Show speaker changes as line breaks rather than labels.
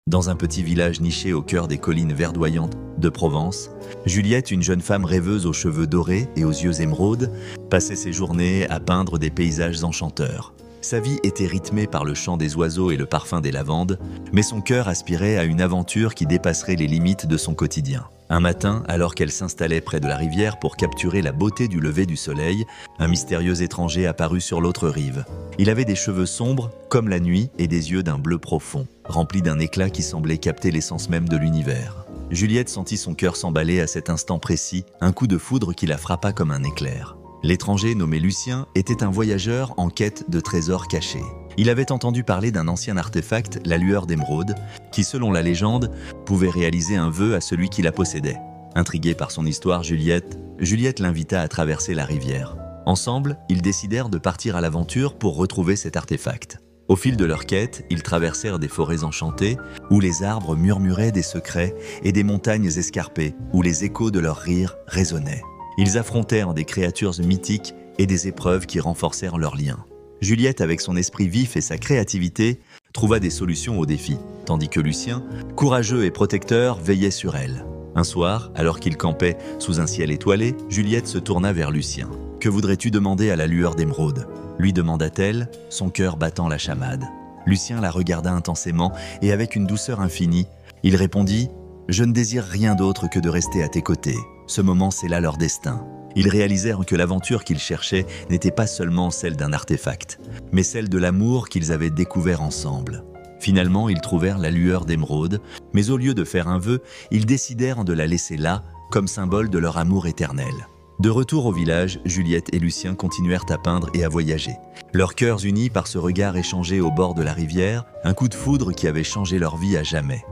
Dans un petit village niché au cœur des collines verdoyantes de Provence, Juliette, une jeune femme rêveuse aux cheveux dorés et aux yeux émeraudes, passait ses journées à peindre des paysages enchanteurs. Sa vie était rythmée par le chant des oiseaux et le parfum des lavandes, mais son cœur aspirait à une aventure qui dépasserait les limites de son quotidien. Un matin, alors qu'elle s'installait près de la rivière pour capturer la beauté du lever du soleil, un mystérieux étranger apparut sur l'autre rive. Il avait des cheveux sombres, comme la nuit, et des yeux d'un bleu profond, remplis d'un éclat qui semblait capter l'essence même de l'univers. Juliette sentit son cœur s'emballer à cet instant précis, un coup de foudre qui la frappa comme un éclair. L'étranger nommé Lucien était un voyageur en quête de trésors cachés. Il avait entendu parler d'un ancien artefact, la lueur d'émeraude, qui, selon la légende, pouvait réaliser un vœu à celui qui la possédait. Intriguée par son histoire, Juliette l'invita à traverser la rivière. Ensemble, ils décidèrent de partir à l'aventure pour retrouver cet artefact. Au fil de leur quête, ils traversèrent des forêts enchantées, où les arbres murmuraient des secrets, et des montagnes escarpées, où les échos de leurs rires résonnaient. Ils affrontèrent des créatures mythiques et des épreuves qui renforcèrent leurs liens. Juliette, avec son esprit vif et sa créativité, trouva des solutions aux défis, tandis que Lucien, courageux et protecteur, veillait sur elle. Un soir, alors qu'ils campaient sous un ciel étoilé, Juliette se tourna vers Lucien. « Que voudrais-tu demander à la lueur d'émeraude » lui demanda-t-elle, son cœur battant la chamade. Lucien la regarda intensément et avec une douceur infinie, il répondit « Je ne désire rien d'autre que de rester à tes côtés. Ce moment scella leur destin. » Ils réalisèrent que l'aventure qu'ils cherchaient n'était pas seulement celle d'un artefact, mais celle de l'amour qu'ils avaient découvert ensemble. Finalement, ils trouvèrent la lueur d'émeraude, mais au lieu de faire un vœu, ils décidèrent de la laisser là, comme symbole de leur amour éternel. De retour au village, Juliette et Lucien continuèrent à peindre et à voyager. Leurs cœurs unis par ce regard échangé au bord de la rivière, un coup de foudre qui avait changé leur vie à jamais.